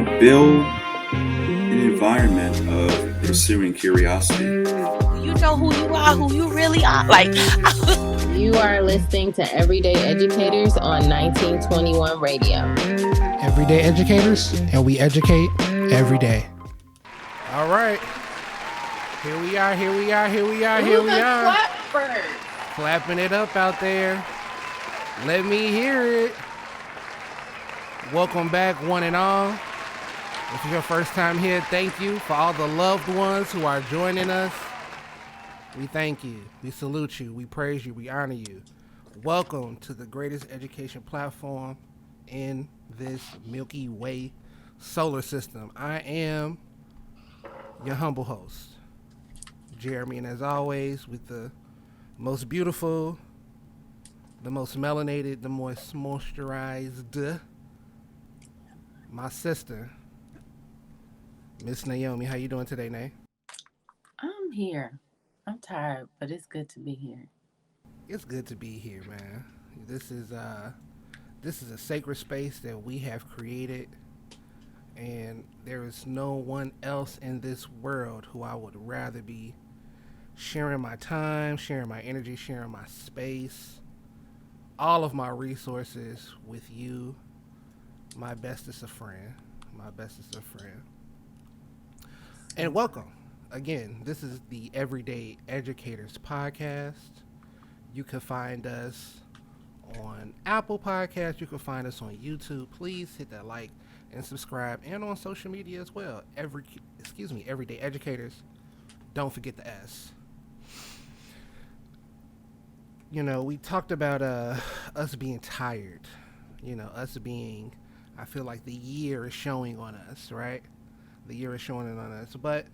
build an environment of pursuing curiosity. You know who you are, who you really are. Like, you are listening to Everyday Educators on 1921 Radio. Everyday Educators, and we educate every day. All right. Here we are. Clapping it up out there. Let me hear it. Welcome back, one and all. If it's your first time here, thank you. For all the loved ones who are joining us, we thank you. We salute you. We praise you. We honor you. Welcome to the greatest education platform in this Milky Way solar system. I am your humble host, Jeremy, and as always, with the most beautiful, the most melanated, the most moisturized, my sister, Miss Naomi. How you doing today, Nay? I'm here. I'm tired, but it's good to be here. It's good to be here, man. This is a sacred space that we have created, and there is no one else in this world who I would rather be sharing my time, sharing my energy, sharing my space, all of my resources with you, my bestest of friend. And welcome. Again, this is the Everyday Educators podcast. You can find us on Apple Podcasts. You can find us on YouTube. Please hit that like and subscribe, and on social media as well. Everyday Educators. Don't forget the S. You know, we talked about us being tired. You know, I feel like the year is showing on us, right? The year is showing it on us. But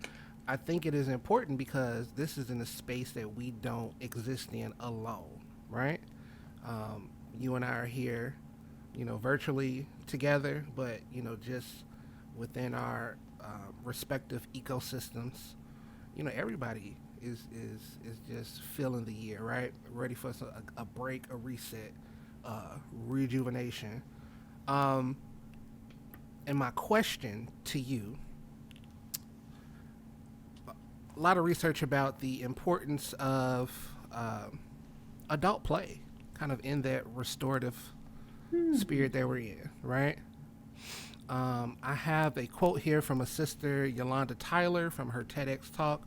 I think it is important because this is in a space that we don't exist in alone, right? You and I are here, you know, virtually together, but, you know, just within our respective ecosystems, you know, everybody is just feeling the year, right? Ready for a break, a reset, rejuvenation. And my question to you, a lot of research about the importance of adult play, kind of in that restorative spirit that we're in, right? I have a quote here from a sister, Yolanda Tyler, from her TEDx talk.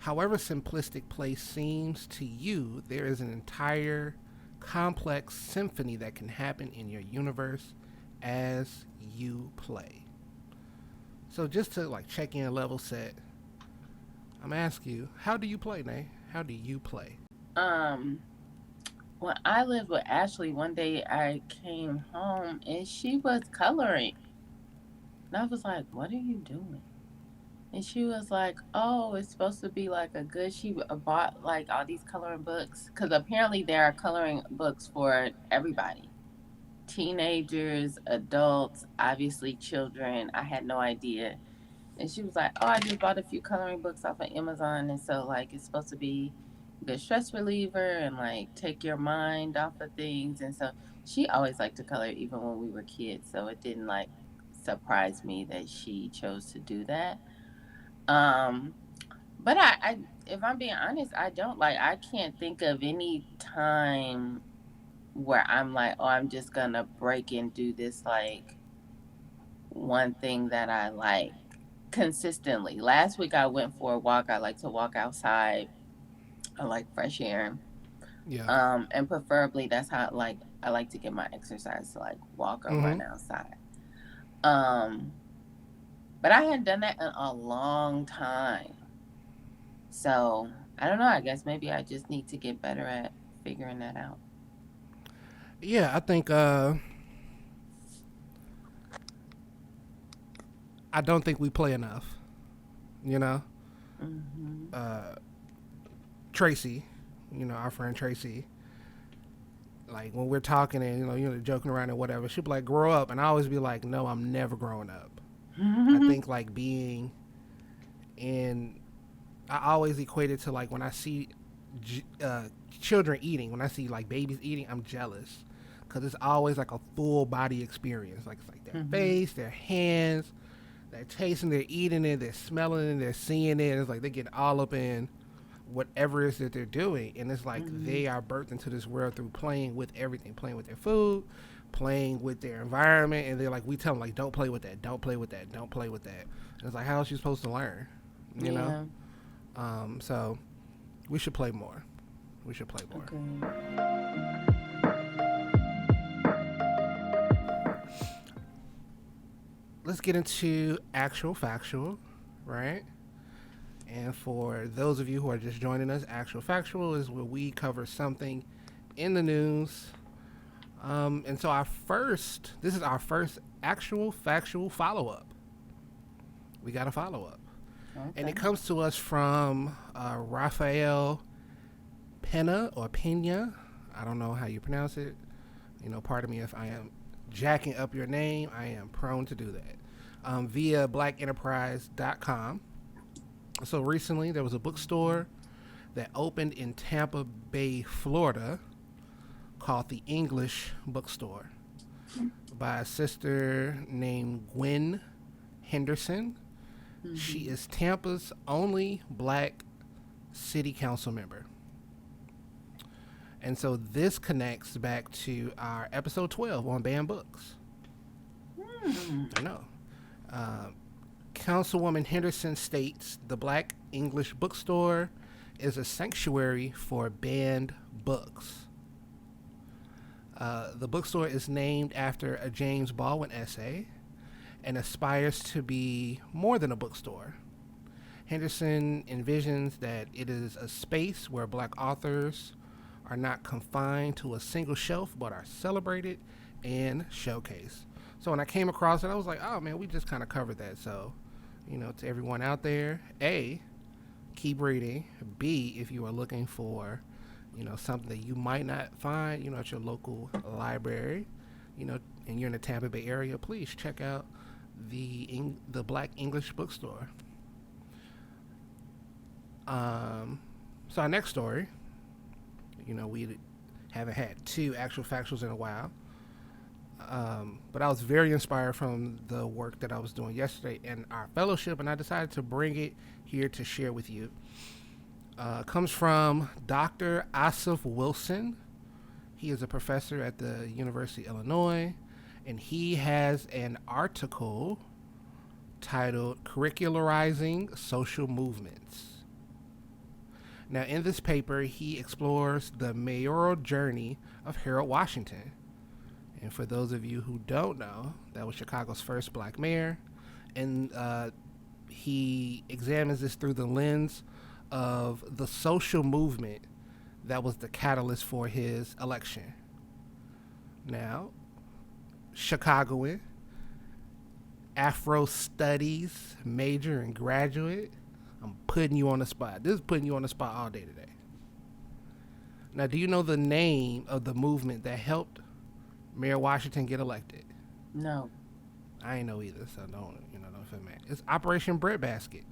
However simplistic play seems to you, there is an entire complex symphony that can happen in your universe as you play. So just to like check in, level set, I'm asking you, how do you play, Nay? How do you play? When I lived with Ashley, one day I came home and she was coloring. And I was like, what are you doing? And she was like, oh, it's supposed to be like she bought like all these coloring books. Because apparently there are coloring books for everybody. Teenagers, adults, obviously children. I had no idea. And she was like, oh, I just bought a few coloring books off of Amazon. And so like it's supposed to be a good stress reliever and like take your mind off of things. And so she always liked to color even when we were kids. So it didn't like surprise me that she chose to do that. But I, if I'm being honest, I can't think of any time where I'm like, oh, I'm just gonna break and do this like one thing that I like consistently. Last week I went for a walk. I like to walk outside. I like fresh air. Yeah. And preferably that's how I like to get my exercise to like walk or run outside. But I hadn't done that in a long time. So I don't know. I guess maybe I just need to get better at figuring that out. Yeah, I think I don't think we play enough. You know, Tracy, you know, our friend Tracy. Like when we're talking and you know joking around and whatever, she'll be like, "Grow up," and I always be like, "No, I'm never growing up." I think like being in, I always equate it to like when I see children eating, when I see like babies eating, I'm jealous. because it's always like a full body experience. Like it's like their Mhm. face, their hands, they're tasting, they're eating it, they're smelling it, they're seeing it. It's like they get all up in whatever it is that they're doing, and it's like they are birthed into this world through playing with everything, playing with their food, playing with their environment, and they're like, we tell them like, don't play with that, don't play with that, don't play with that. And it's like, how is you supposed to learn? You know? So we should play more. We should play more. Okay. Let's get into actual factual, right? And for those of you who are just joining us, actual factual is where we cover something in the news. And so this is our first actual factual follow-up. We got a follow-up. Okay. And it comes to us from Rafael Pena or Pena. I don't know how you pronounce it. You know, pardon me if I am jacking up your name. I am prone to do that. Via blackenterprise.com. So recently there was a bookstore that opened in Tampa Bay, Florida, called the English Bookstore by a sister named Gwen Henderson. She is Tampa's only black city council member. And so this connects back to our episode 12 on banned books. I know. Councilwoman Henderson states the Black English Bookstore is a sanctuary for banned books. The bookstore is named after a James Baldwin essay and aspires to be more than a bookstore. Henderson envisions that it is a space where black authors are not confined to a single shelf but are celebrated and showcased. So when I came across it, I was like, oh man, we just kind of covered that. So, you know, to everyone out there, A, keep reading. B, if you are looking for, you know, something that you might not find, you know, at your local library, you know, and you're in the Tampa Bay area, please check out the Black English Bookstore. So our next story, you know, we haven't had two actual factuals in a while. But I was very inspired from the work that I was doing yesterday in our fellowship, and I decided to bring it here to share with you. Comes from Dr. Asif Wilson. He is a professor at the University of Illinois, and he has an article titled Curricularizing Social Movements. Now, in this paper, he explores the mayoral journey of Harold Washington. And for those of you who don't know, that was Chicago's first black mayor. And he examines this through the lens of the social movement that was the catalyst for his election. Now, Chicagoan, Afro Studies major and graduate. I'm putting you on the spot. This is putting you on the spot all day today. Now, do you know the name of the movement that helped Mayor Washington get elected? No. I ain't know either, so don't feel mad. It's Operation Breadbasket,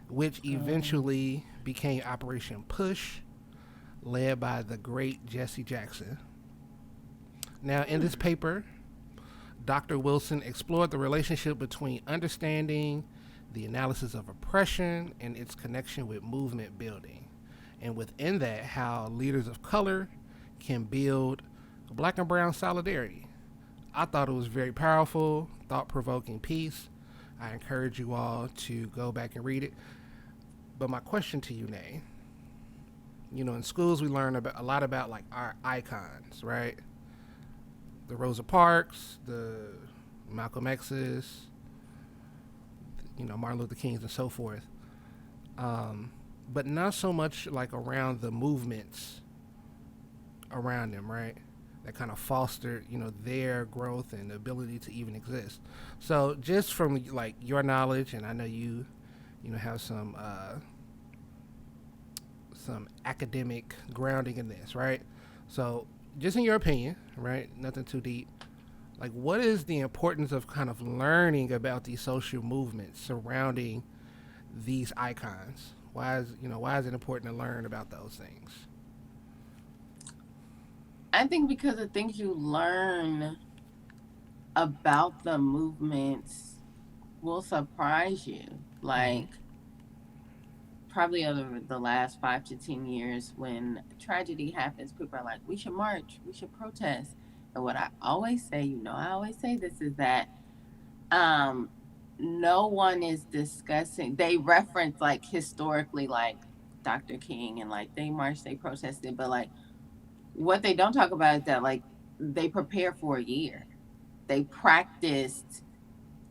which eventually became Operation Push, led by the great Jesse Jackson. Now, in this paper, Dr. Wilson explored the relationship between understanding the analysis of oppression and its connection with movement building, and within that, how leaders of color can build black and brown solidarity. I thought it was very powerful, thought-provoking piece. I encourage you all to go back and read it. But my question to you, Nay, you know, in schools we learn a lot about like our icons, right? The Rosa Parks, the Malcolm X's, you know, Martin Luther King's and so forth. But not so much like around the movements around them, right? That kind of fostered, you know, their growth and ability to even exist. So just from like your knowledge, and I know you know, have some academic grounding in this, right? So just in your opinion, right? Nothing too deep. Like, what is the importance of kind of learning about these social movements surrounding these icons? Why is it important to learn about those things? I think because of things you learn about the movements will surprise you. Like, probably over the last 5 to 10 years, when tragedy happens, people are like, we should march, we should protest. And what I always say, I always say this, is that um, no one is discussing, they reference like historically, like Dr. King, and like they marched, they protested, but like what they don't talk about is that like they prepared for a year. They practiced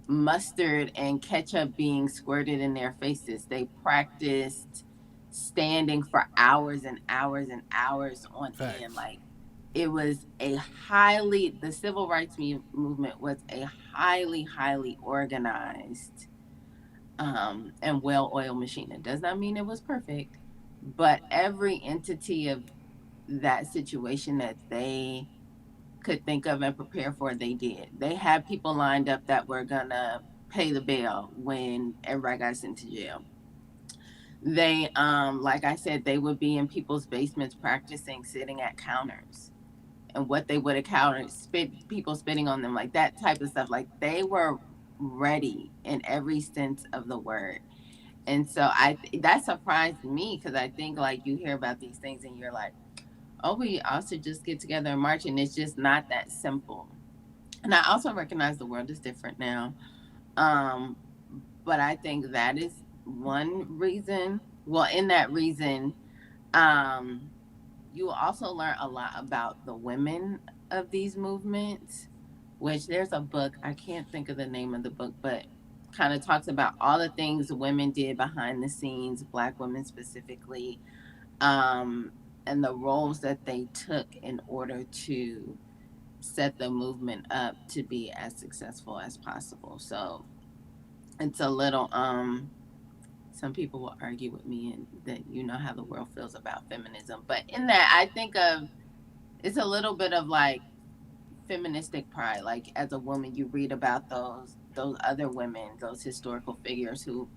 mustard and ketchup being squirted in their faces. They practiced standing for hours and hours and hours on end. Facts. Like, it was the civil rights movement was a highly organized and well-oiled machine. It does not mean it was perfect, but every entity of that situation that they could think of and prepare for, they did. They had people lined up that were gonna pay the bail when everybody got sent to jail. They, like I said, they would be in people's basements practicing sitting at counters, and what they would encounter, people spitting on them, like that type of stuff. Like, they were ready in every sense of the word. And so that surprised me, because I think like you hear about these things and you're like, oh, we also just get together and march, and it's just not that simple. And I also recognize the world is different now. Um, but I think that is one reason. Well, in that reason, um, you also learn a lot about the women of these movements, which there's a book, I can't think of the name of the book, but kind of talks about all the things women did behind the scenes, Black women specifically, and the roles that they took in order to set the movement up to be as successful as possible. So it's a little, some people will argue with me, and that how the world feels about feminism, but in that, I think of, it's a little bit of like feministic pride. Like, as a woman, you read about those other women, those historical figures who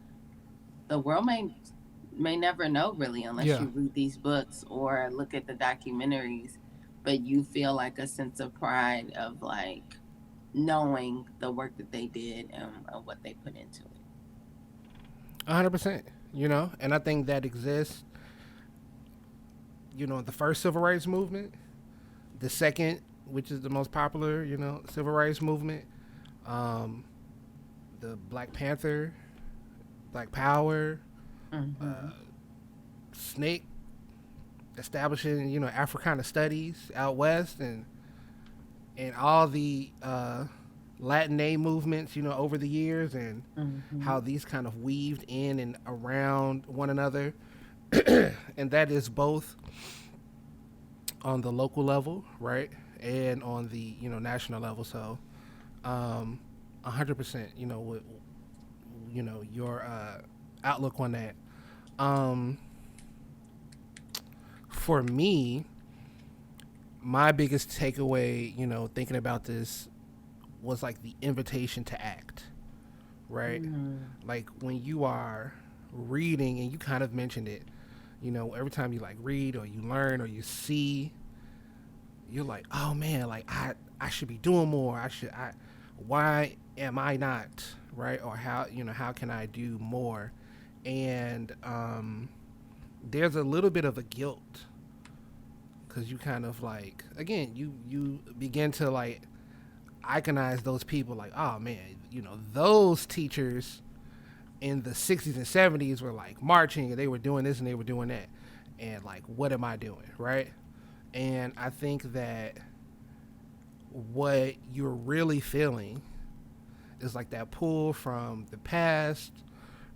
the world may never know, really, unless you read these books or look at the documentaries. But you feel like a sense of pride of like knowing the work that they did and what they put into it. 100%. And I think that exists. The first civil rights movement, the second, which is the most popular, civil rights movement, the Black Panther, Black Power, Snake, establishing Africana studies out west, and all the Latin movements over the years, and how these kind of weaved in and around one another. And that is both on the local level, right, and on the national level. So 100%, with your outlook on that. For me, my biggest takeaway, thinking about this, was like the invitation to act, right? Like, when you are reading, and you kind of mentioned it, every time you like read or you learn or you see, you're like, oh man, like I should be doing more. Why am I not, right? Or how can I do more? And there's a little bit of a guilt, because you kind of like, again, you begin to like iconize those people, like, oh man, those teachers in the 60s and 70s were like marching, and they were doing this and they were doing that, and like, what am I doing, right? And I think that what you're really feeling is like that pull from the past,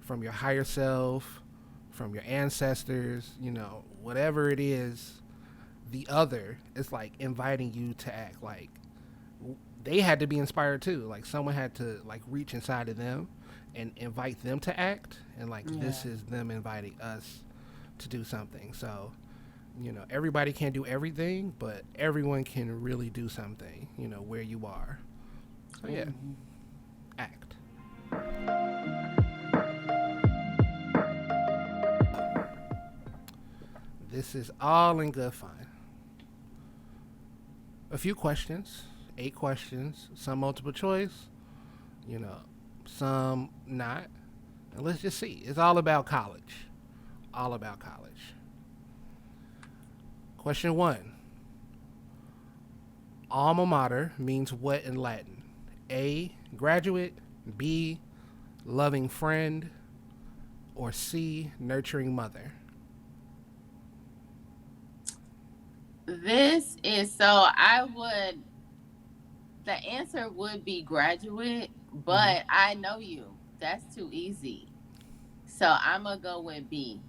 from your higher self, from your ancestors, whatever it is. The other is like inviting you to act. Like, they had to be inspired too. Like, someone had to like reach inside of them and invite them to act, and like, this is them inviting us to do something. So everybody can't do everything, but everyone can really do something, where you are. So yeah, act. This is all in good fun. a few questions, 8 questions, some multiple choice, you know, some not. And let's just see. It's all about college. All about college. Question 1. Alma mater means what in Latin? A, graduate, B, loving friend, or C, nurturing mother? This is the answer would be graduate, but I know you. That's too easy. So I'm going to go with B.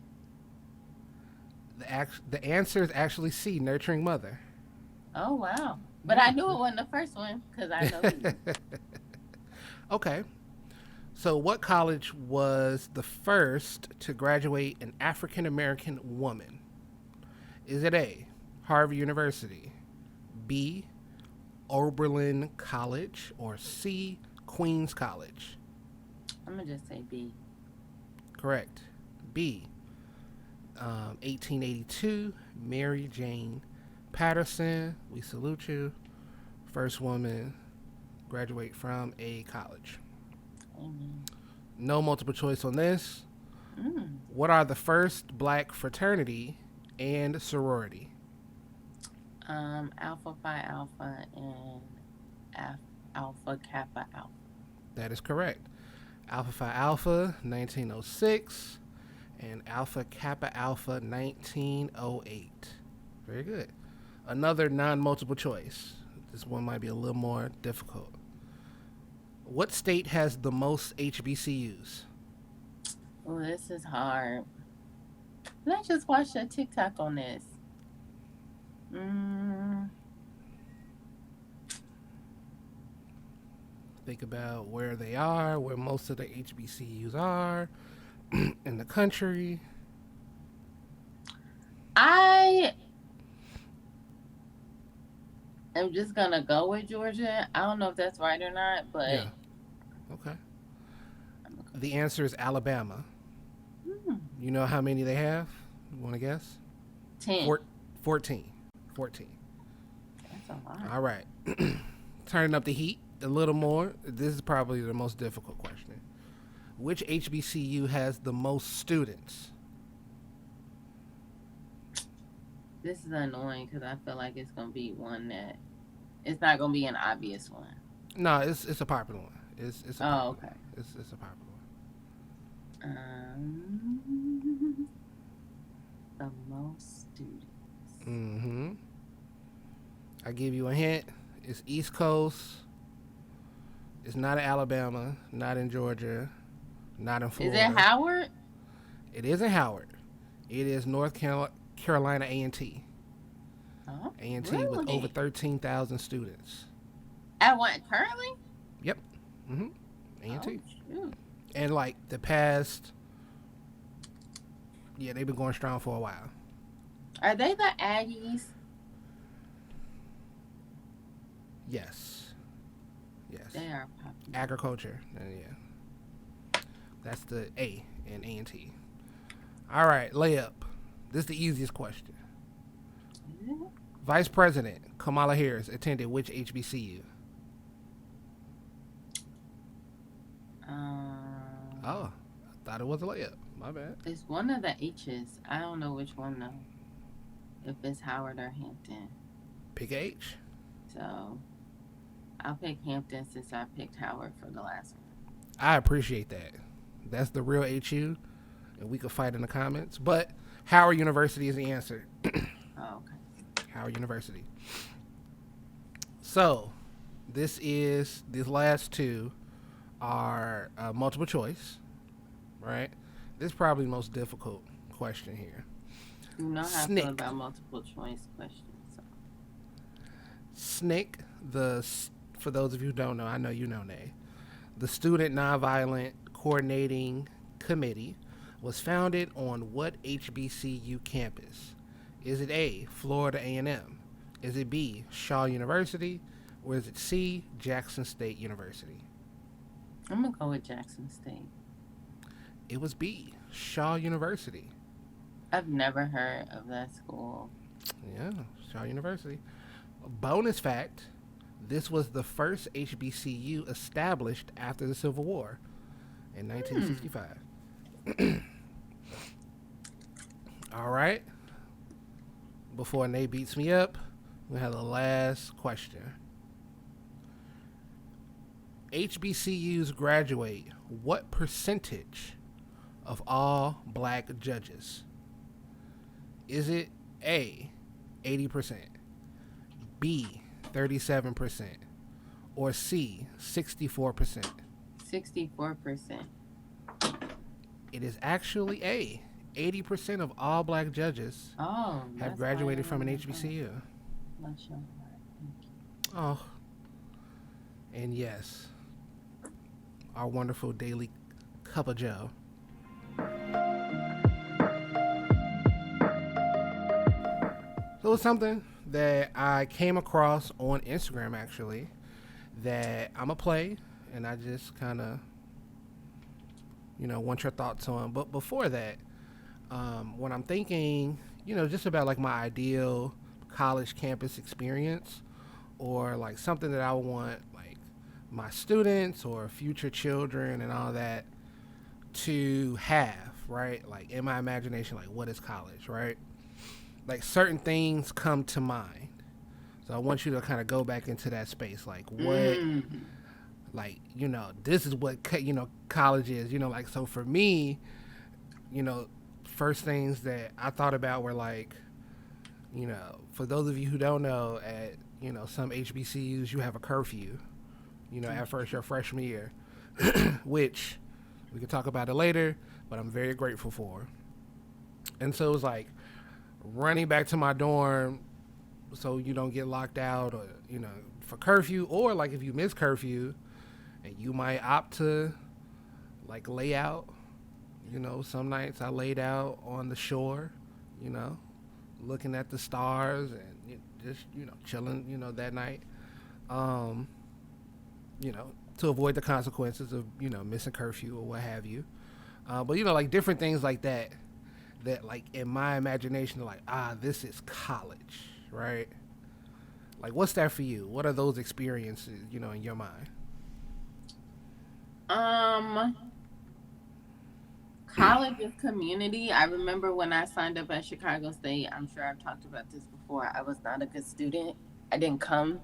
The answer is actually C, nurturing mother. Oh, wow. But I knew it wasn't the first one because I know you. Okay. So, what college was the first to graduate an African American woman? Is it A, Harvard University, B, Oberlin College, or C, Queens College? I'm going to just say B. Correct. B. 1882, Mary Jane Patterson. We salute you. First woman graduate from a college. Amen. No multiple choice on this. Mm. What are the first black fraternity and sorority? Alpha Phi Alpha and Alpha Kappa Alpha. That is correct. Alpha Phi Alpha, 1906, and Alpha Kappa Alpha, 1908. Very good. Another non-multiple choice. This one might be a little more difficult. What state has the most HBCUs? Oh, this is hard. Let's just watch a TikTok on this. Think about where they are, where most of the HBCUs are in the country. I am just going to go with Georgia. I don't know if that's right or not, but... Yeah. Okay. The answer is Alabama. You know how many they have? You want to guess? 10. 14. 14. That's a lot. All right. Turning up the heat a little more. This is probably the most difficult question. Which HBCU has the most students? This is annoying because I feel like it's going to be one that... It's not going to be an obvious one. No, it's a popular one. It's a popular Oh, okay. one. It's a popular one. The most students. Mm-hmm. I give you a hint. It's East Coast. It's not in Alabama, not in Georgia, not in Florida. Is it Howard? It isn't Howard. It is North Carolina A&T. Oh, A&T really? with over 13,000 students. At what, currently? Yep. Mm-hmm. A&T. Oh, shoot. And like the past, they've been going strong for a while. Are they the Aggies? Yes. Yes. They are popular. Agriculture. Yeah. That's the A in A&T. All right, layup. This is the easiest question. Vice President Kamala Harris attended which HBCU? Oh, I thought it was a layup. My bad. It's one of the H's. I don't know which one though. If it's Howard or Hampton. Pick H. So I'll pick Hampton since I picked Howard for the last one. I appreciate that. That's the real HU, and we could fight in the comments. But Howard University is the answer. Oh, okay. Howard University. So, these last two are multiple choice, right? This is probably the most difficult question here. You know how I SNCC. feel about multiple choice questions. So. SNCC, for those of you who don't know, I know you know, Nay. The Student Nonviolent Coordinating Committee was founded on what HBCU campus? Is it A, Florida A&M? Is it B, Shaw University? Or is it C, Jackson State University? I'm going to go with Jackson State. It was B, Shaw University. I've never heard of that school. Yeah, Shaw University. Bonus fact, this was the first HBCU established after the Civil War in 1965. All right. Before Nate beats me up, we have the last question. HBCUs graduate what percentage of all black judges? Is it A, 80%, B, 37%, or C, 64%? 64%. It is actually A. 80% of all black judges Oh, have graduated from an HBCU. Oh. And yes, our wonderful daily cup of joe. So it's something that I came across on Instagram, actually, that I'm going to play, and I just kind of, want your thoughts on. But before that, when I'm thinking, just about like my ideal college campus experience, or like something that I want like my students or future children and all that to have, right? Like in my imagination, like what is college, right? Like certain things come to mind. So I want you to kind of go back into that space. Like what, like, this is what, college is, like, so for me, first things that I thought about were like, for those of you who don't know, at, some HBCUs, you have a curfew, at first your freshman year, which we can talk about it later, but I'm very grateful for. And so it was like running back to my dorm so you don't get locked out or, for curfew, or like if you miss curfew and you might opt to like lay out. Some nights I laid out on the shore, looking at the stars and just, chilling, that night, to avoid the consequences of, missing curfew or what have you. But, like different things like that like in my imagination, like, this is college, right? Like, what's that for you? What are those experiences, in your mind? College is community. I remember when I signed up at Chicago State, I'm sure I've talked about this before, I was not a good student. I didn't come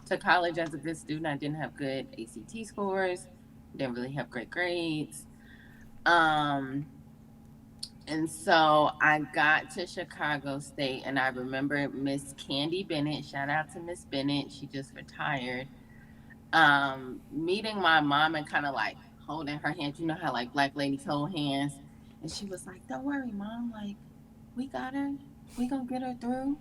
to college as a good student. I didn't have good ACT scores, didn't really have great grades. And so I got to Chicago State, and I remember Miss Candy Bennett, shout out to Miss Bennett, she just retired, meeting my mom and kind of like holding her hand. You know how like black ladies hold hands? And she was like, don't worry, Mom, like, we got her. We gonna get her through.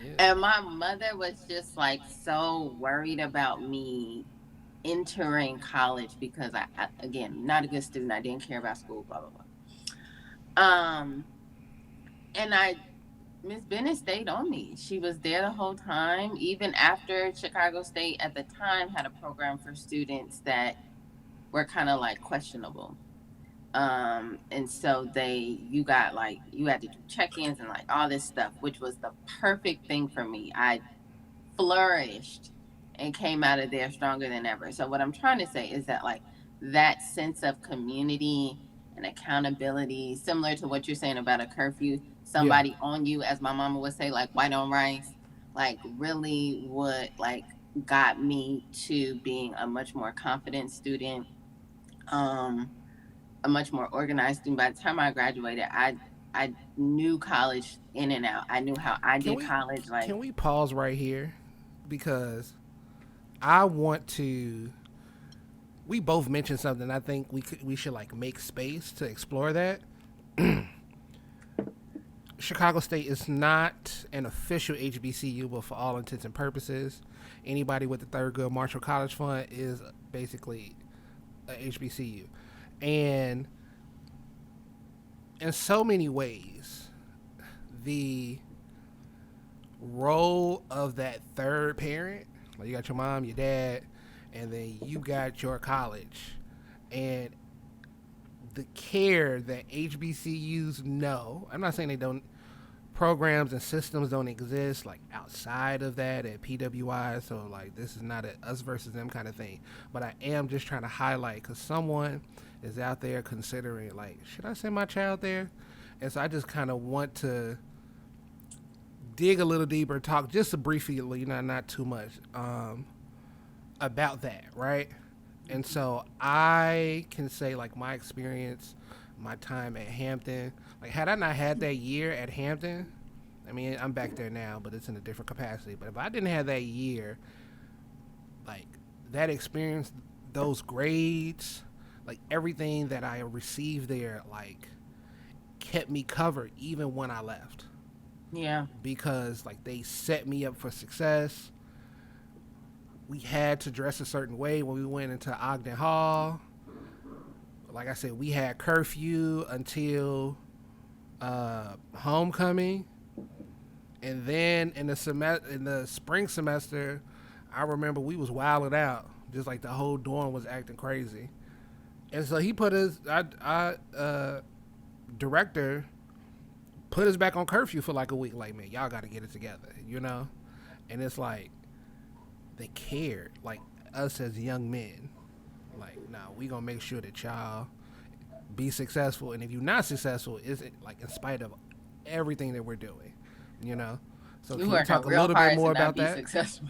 Yeah. And my mother was just like so worried about me entering college because I again, not a good student. I didn't care about school, blah, blah, blah. And Miss Bennett stayed on me. She was there the whole time, even after Chicago State at the time had a program for students that were kind of like questionable. And so you had to do check-ins and like all this stuff, which was the perfect thing for me. I flourished and came out of there stronger than ever. So what I'm trying to say is that like that sense of community and accountability, similar to what you're saying about a curfew, somebody on you, as my mama would say, like white on rice, like really would like got me to being a much more confident student, a much more organized student. By the time I graduated, I knew college in and out. I knew how I did college. Like, can we pause right here? Because I want to. We both mentioned something. I think we should like make space to explore that. Chicago State is not an official HBCU, but for all intents and purposes, anybody with the Thurgood Marshall College Fund is basically a HBCU. And in so many ways, the role of that third parent, like you got your mom, your dad, and then you got your college, and the care that HBCUs know. I'm not saying they don't programs and systems don't exist like outside of that at PWI. So like this is not a us versus them kind of thing. But I am just trying to highlight because someone is out there considering like, should I send my child there? And so I just kind of want to dig a little deeper, talk just briefly, not too much, about that, right? And so I can say like my experience, my time at Hampton, like had I not had that year at Hampton, I mean I'm back there now, but it's in a different capacity. But if I didn't have that year, like that experience, those grades, like everything that I received there, like kept me covered even when I left. Yeah. Because like they set me up for success. We had to dress a certain way when we went into Ogden Hall. Like I said, we had curfew until homecoming, and then in the spring semester, I remember we was wilding out, just like the whole dorm was acting crazy. And so he put his director put us back on curfew for like a week. Like, man, y'all got to get it together, And it's like they cared, like us as young men. Like, nah, we gonna make sure that y'all be successful, and if you're not successful, is it like in spite of everything that we're doing, So can you talk a little bit more about that? Successful.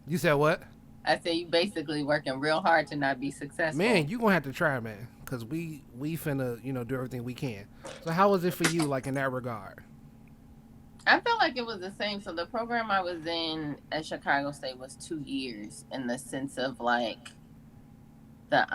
You said what? I said you basically working real hard to not be successful. Man, you gonna have to try, man, because we finna do everything we can. So how was it for you, like in that regard? I felt like it was the same. So the program I was in at Chicago State was 2 years in the sense of like the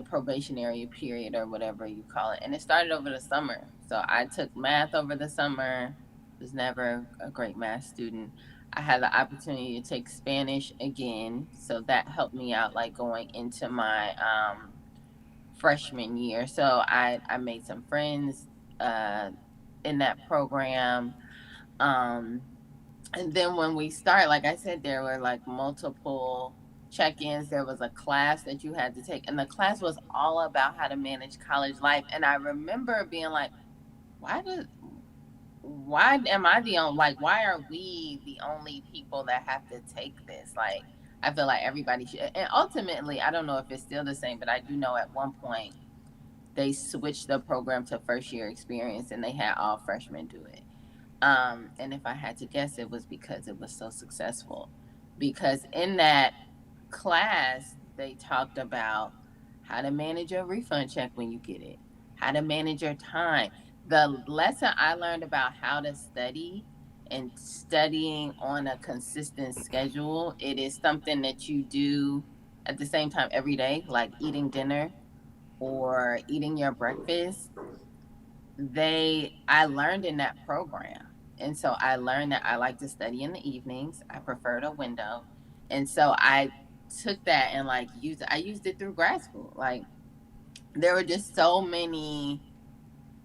probationary period or whatever you call it. And it started over the summer. So I took math over the summer. Was never a great math student. I had the opportunity to take Spanish again. So that helped me out like going into my freshman year. So I made some friends in that program. And then when we start, like I said, there were like multiple check-ins. There was a class that you had to take, and the class was all about how to manage college life. And I remember being like, why am I the only, like, why are we the only people that have to take this? Like, I feel like everybody should. And ultimately, I don't know if it's still the same, but I do know at one point they switched the program to first year experience and they had all freshmen do it. And if I had to guess, it was because it was so successful. Because in that class, they talked about how to manage your refund check when you get it, how to manage your time. The lesson I learned about how to study and studying on a consistent schedule, it is something that you do at the same time every day, like eating dinner or eating your breakfast. I learned in that program. And so I learned that I like to study in the evenings. I preferred a window. And so I took that and like I used it through grad school. Like there were just so many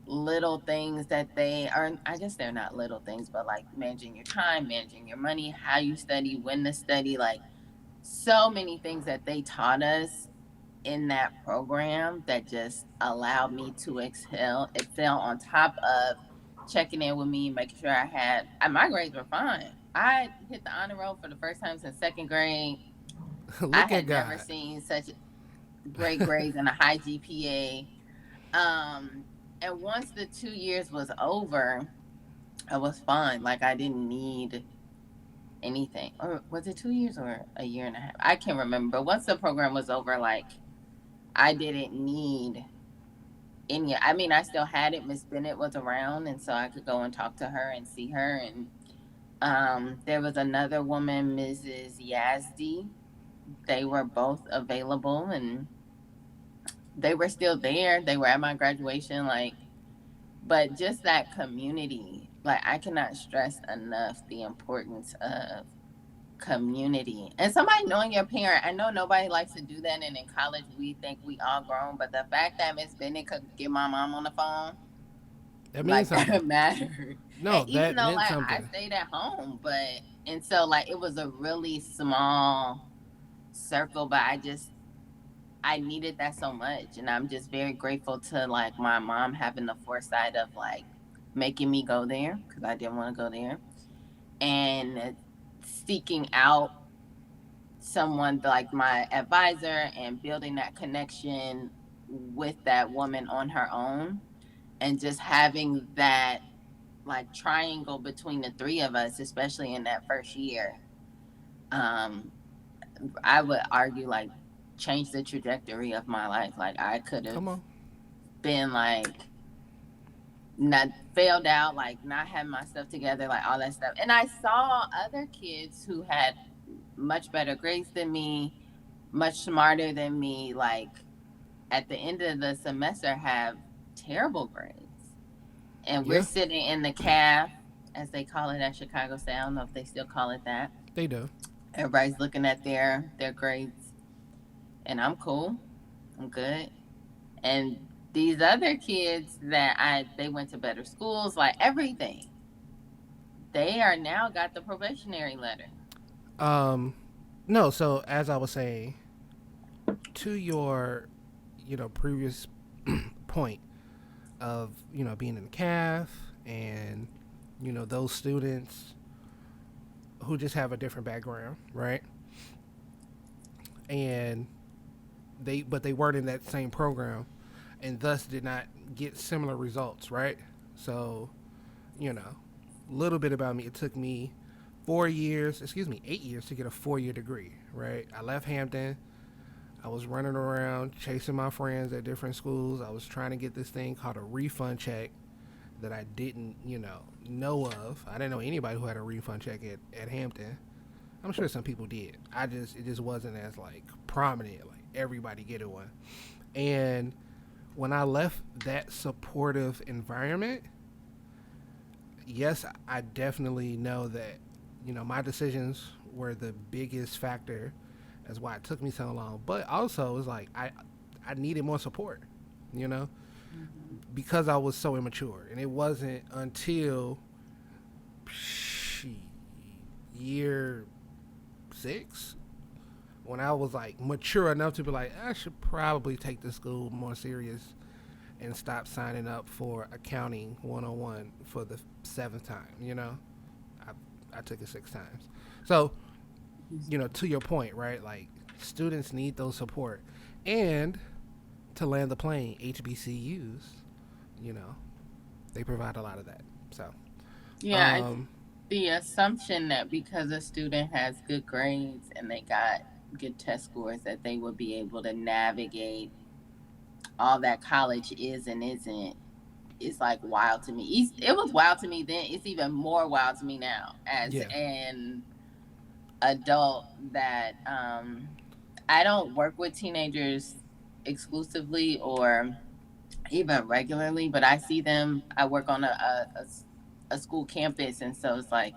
little things that I guess they're not little things, but like managing your time, managing your money, how you study, when to study, like so many things that they taught us in that program that just allowed me to excel on top of checking in with me, making sure my grades were fine. I hit the honor roll for the first time since second grade. I had never seen such great grades and a high GPA. And once the 2 years was over, I was fine. Like I didn't need anything. Or was it 2 years or a year and a half? I can't remember. But once the program was over, like I didn't need any. I mean, I still had it. Miss Bennett was around, and so I could go and talk to her and see her. And there was another woman, Mrs. Yazdi. They were both available, and they were still there. They were at my graduation, but just that community, like I cannot stress enough the importance of community and somebody knowing your parent. I know nobody likes to do that, and in college we think we all grown, but the fact that Miss Bennett could get my mom on the phone, that means something. That mattered. No, and that even though meant something. I stayed at home, and so it was a really small circle, but I needed that so much, and I'm just very grateful to my mom having the foresight of making me go there because I didn't want to go there, and seeking out someone like my advisor and building that connection with that woman on her own, and just having that like triangle between the three of us, especially in that first year. I would argue like changed the trajectory of my life. Like I could have Come on. been like not failed out, like not having my stuff together, like all that stuff. And I saw other kids who had much better grades than me, much smarter than me, like at the end of the semester have terrible grades. And we're Yeah. sitting in the caf, as they call it at Chicago State. I don't know if they still call it that. They do. Everybody's looking at their grades, and I'm cool. I'm good. And these other kids that they went to better schools, like everything. They are now got the probationary letter. No, so as I was saying, to your, previous point of, being in the CAF and, those students who just have a different background, right? And they weren't in that same program and thus did not get similar results, right? So, little bit about me. It took me 8 years to get a 4-year degree, right? I left Hampton. I was running around chasing my friends at different schools. I was trying to get this thing called a refund check that I didn't, know of. I didn't know anybody who had a refund check at Hampton. I'm sure some people did. It just wasn't as like prominent, like everybody getting one. And when I left that supportive environment, yes, I definitely know that, my decisions were the biggest factor as why it took me so long. But also, it's like I needed more support, because I was so immature. And it wasn't until year 6 when I was like mature enough to be like, I should probably take this school more serious and stop signing up for accounting 101 for the 7th time. I took it 6 times. So, to your point, right? Like students need those support, and to land the plane, HBCUs, they provide a lot of that. So, Yeah, the assumption that because a student has good grades and they got good test scores that they would be able to navigate all that college is and isn't is like wild to me. It was wild to me then. It's even more wild to me now as an adult that I don't work with teenagers exclusively or even regularly, but I see them. I work on a school campus, and so it's like,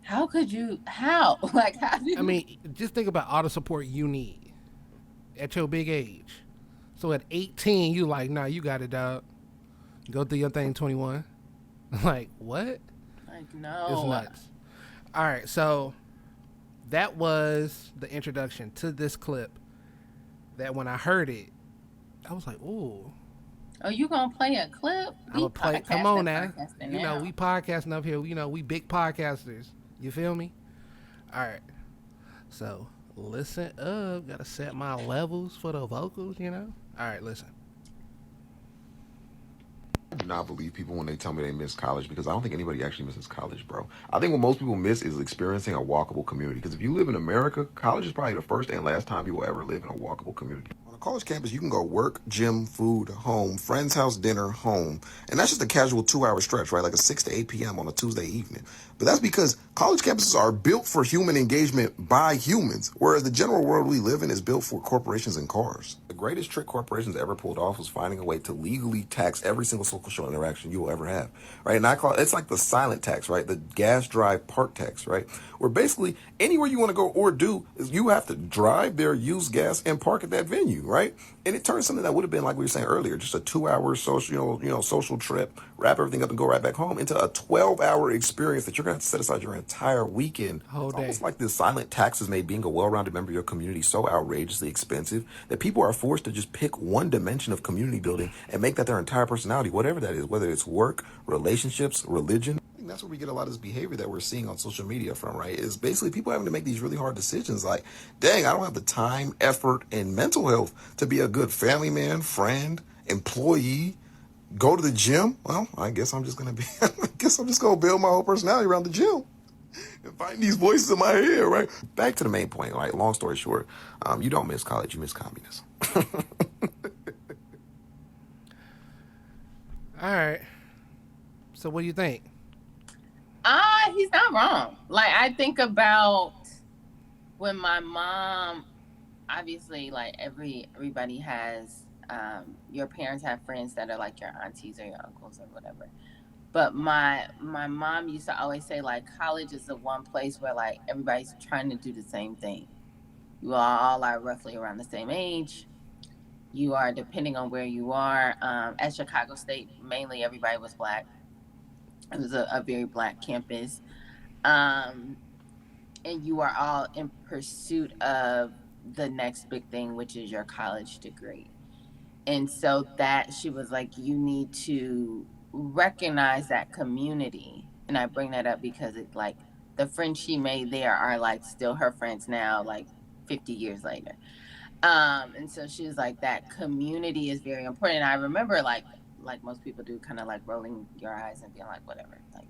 how did I mean, just think about all the support you need at your big age. So at 18, you like, nah, you got it, dog. Go through your thing, 21. Like, what? Like, no. It's nuts. All right, so that was the introduction to this clip that when I heard it, I was like, ooh. Oh, you gonna play a clip? I'm gonna play. Come on now. We podcasting up here. We big podcasters. You feel me? All right. So listen up. Gotta set my levels for the vocals. All right. Listen. I do not believe people when they tell me they miss college, because I don't think anybody actually misses college, bro. I think what most people miss is experiencing a walkable community. Because if you live in America, college is probably the first and last time you will ever live in a walkable community. On a college campus, you can go work, gym, food, home, friend's house, dinner, home. And that's just a casual 2-hour stretch, right? Like a 6 to 8 p.m. on a Tuesday evening. But that's because college campuses are built for human engagement by humans, whereas the general world we live in is built for corporations and cars. The greatest trick corporations ever pulled off was finding a way to legally tax every single social interaction you will ever have, right? And I call it's like the silent tax, right? The gas drive park tax, right? Where basically anywhere you want to go or do is you have to drive there, use gas, and park at that venue, right? And it turns something that would have been, like we were saying earlier, just a 2 hour social, social trip, wrap everything up and go right back home, into a 12-hour experience that you're going to have to set aside your entire weekend. Whole It's almost day. like the silent taxes made being a well-rounded member of your community so outrageously expensive that people are forced to just pick one dimension of community building and make that their entire personality, whatever that is, whether it's work, relationships, religion. I think that's where we get a lot of this behavior that we're seeing on social media from, right? Is basically people having to make these really hard decisions like, dang, I don't have the time, effort, and mental health to be a good family man, friend, employee, go to the gym. Well, I guess I'm just going to be, I guess I'm just going to build my whole personality around the gym and find these voices in my head, right? Back to the main point, right? Long story short, you don't miss college, you miss communism. All right. So what do you think? He's not wrong. Like, I think about when my mom, obviously, like everybody has, your parents have friends that are like your aunties or your uncles or whatever. But my mom used to always say, like, college is the one place where like everybody's trying to do the same thing. You all are roughly around the same age. You are, depending on where you are. At Chicago State, mainly everybody was Black. It was a very Black campus. And you are all in pursuit of the next big thing, which is your college degree. And so that she was like, you need to recognize that community. And I bring that up because it's like the friends she made there are like still her friends now, like 50 years later. And so she was like, that community is very important. And I remember like most people do, kind of like rolling your eyes and being like, whatever, like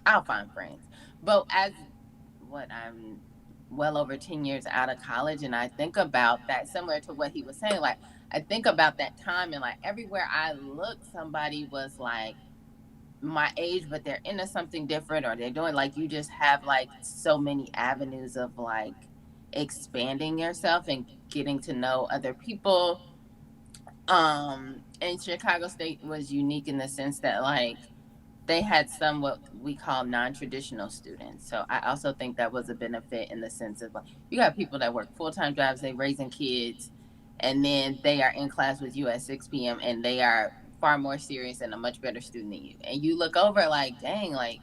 I'll find friends. But as I'm well over 10 years out of college, and I think about that, similar to what he was saying, like I think about that time, and like everywhere I looked, somebody was like my age, but they're into something different, or they're doing, like, you just have like so many avenues of like expanding yourself and getting to know other people. And Chicago State was unique in the sense that like they had some what we call non-traditional students. So I also think that was a benefit in the sense of like, you got people that work full-time jobs, they raising kids, and then they are in class with you at 6 p.m. and they are far more serious and a much better student than you. And you look over like, dang, like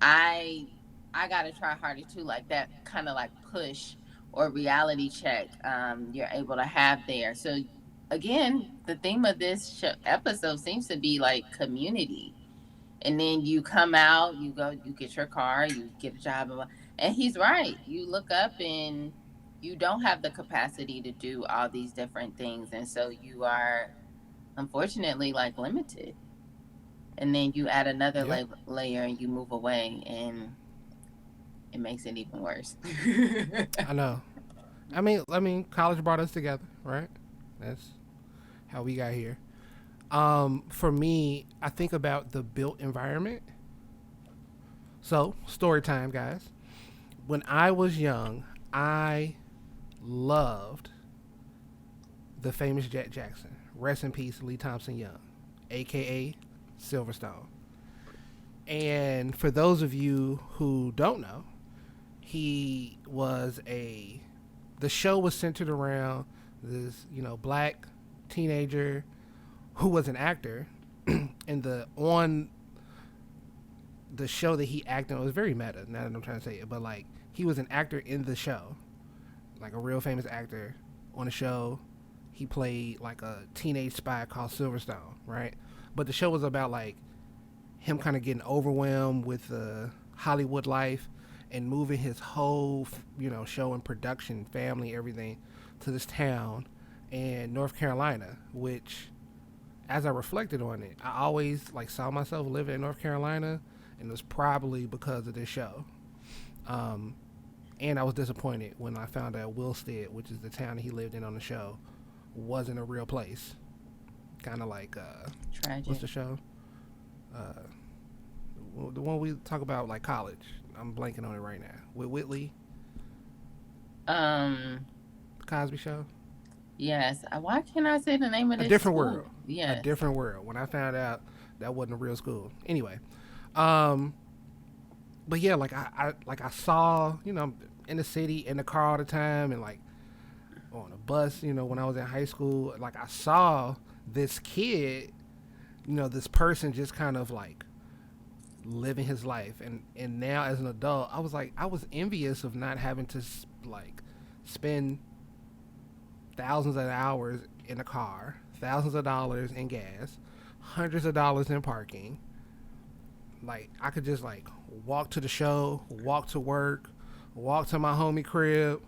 I gotta try harder too. Like that kind of like push or reality check you're able to have there. So again, the theme of this episode seems to be like community. And then you come out, you go, you get your car, you get a job. And he's right. You look up and you don't have the capacity to do all these different things. And so you are, unfortunately, like limited. And then you add another layer and you move away, and it makes it even worse. I know. I mean, college brought us together, right? That's how we got here. For me, I think about the built environment. So, story time, guys. When I was young, I loved the famous Jet Jackson. Rest in peace, Lee Thompson Young, a.k.a. Silverstone. And for those of you who don't know, he was the show was centered around this, Black teenager who was an actor. And on the show that he acted on, it was very meta, now that I'm trying to say it, but like he was an actor in the show, like a real famous actor on the show. He played like a teenage spy called Silverstone, right? But the show was about like him kind of getting overwhelmed with the Hollywood life and moving his whole, show and production, family, everything to this town in North Carolina, which, as I reflected on it, I always like saw myself living in North Carolina, and it was probably because of this show. And I was disappointed when I found out Willstead, which is the town he lived in on the show, wasn't a real place. Kind of like Tragic. What's the show? The one we talk about, like college. I'm blanking on it right now. With Whitley. Cosby Show. Yes. Why can't I say the name of this? A Different school? World. Yes. A Different World. When I found out that wasn't a real school. Anyway, but yeah, like I saw, in the city in the car all the time, and like on a bus, when I was in high school. Like, I saw this kid, this person just kind of like living his life. And now as an adult, I was envious of not having to like spend thousands of hours in a car, thousands of dollars in gas, hundreds of dollars in parking. Like, I could just like walk to the show, walk to work, walk to my homie crib.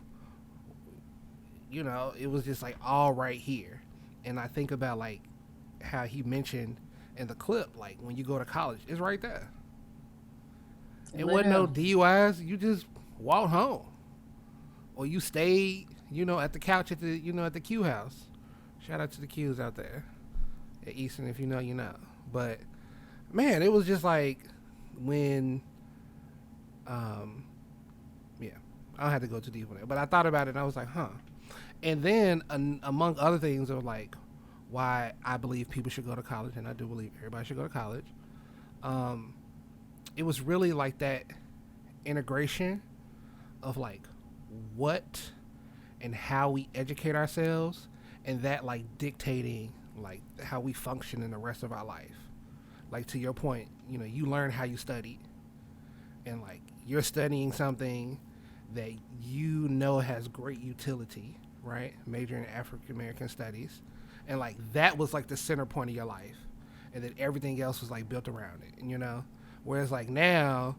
It was just like all right here. And I think about like how he mentioned in the clip, like when you go to college, it's right there. It wasn't no DUIs. You just walked home, or you stayed, at the couch at the, at the Q house. Shout out to the Qs out there at Eastern, if you know, you know. But man, it was just like when, yeah, I don't have to go too deep on it. But I thought about it and I was like, huh. And then among other things of like why I believe people should go to college, and I do believe everybody should go to college. It was really like that integration of like what and how we educate ourselves, and that like dictating like how we function in the rest of our life. Like, to your point, you learn how you study, and like you're studying something that has great utility, right? Major in African American studies, and like that was like the center point of your life, and then everything else was like built around it, Whereas like now,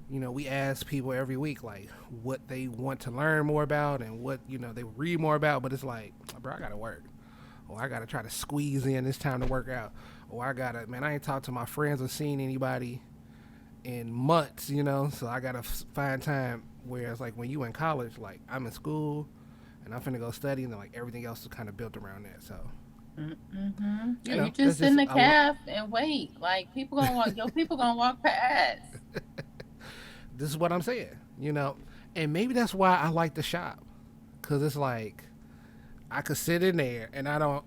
we ask people every week like what they want to learn more about and what they read more about, but it's like, bro, I gotta work, or I gotta try to squeeze in this time to work out, or I ain't talked to my friends or seen anybody in months, so I gotta find time. Whereas like when you in college, like I'm in school and I'm finna go study, and then like everything else is kind of built around that. So you just sit in the caf and wait. Like, people gonna walk. People gonna walk past. This is what I'm saying, and maybe that's why I like the shop, because it's like I could sit in there and I don't,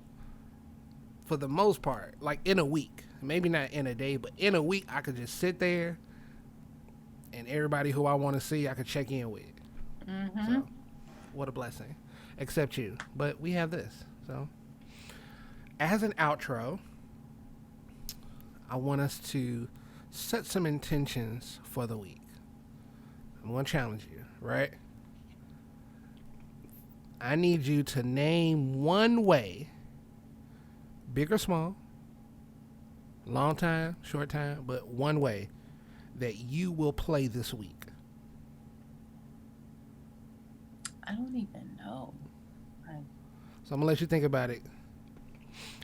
for the most part, like in a week, maybe not in a day, but in a week, I could just sit there and everybody who I want to see, I could check in with. So, what a blessing. Except you. But we have this. So, as an outro, I want us to set some intentions for the week. I'm going to challenge you, right? I need you to name one way, big or small, long time, short time, but one way that you will play this week. I don't even know. So I'm going to let you think about it.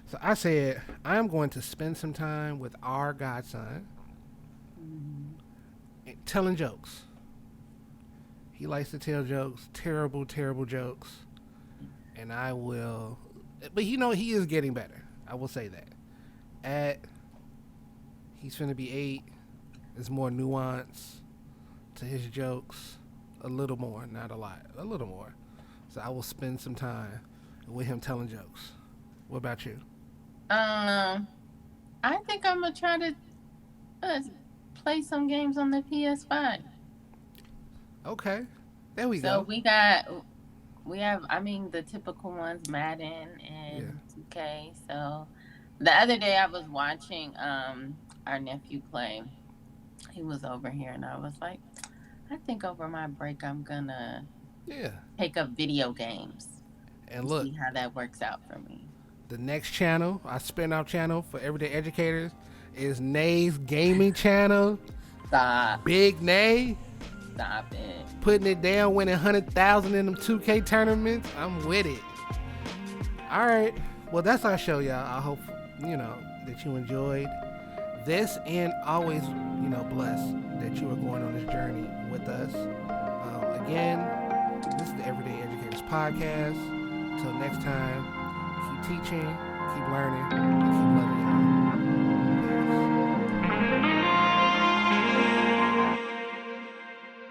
So I said, I'm going to spend some time with our godson telling jokes. He likes to tell jokes, terrible, terrible jokes. And I will, but he is getting better. I will say that. He's finna be 8. There's more nuance to his jokes. A little more, not a lot. A little more. So I will spend some time with him telling jokes. What about you? I think I'm gonna try to play some games on the PS5. Okay, there we go. So we have the typical ones, Madden and 2K. So the other day I was watching our nephew play. He was over here and I was like, I think over my break I'm gonna take up video games and look, see how that works out for me. The next channel, our spin-off channel for everyday educators, is Nay's gaming channel. Stop. Big Nay. Stop it. Putting it down, winning 100,000 in them 2K tournaments. I'm with it. All right. Well, that's our show, y'all. I hope, that you enjoyed this, and always, blessed that you are going on this journey with us. Again, this is the Everyday Educators Podcast. Until next time, keep teaching, keep learning, and keep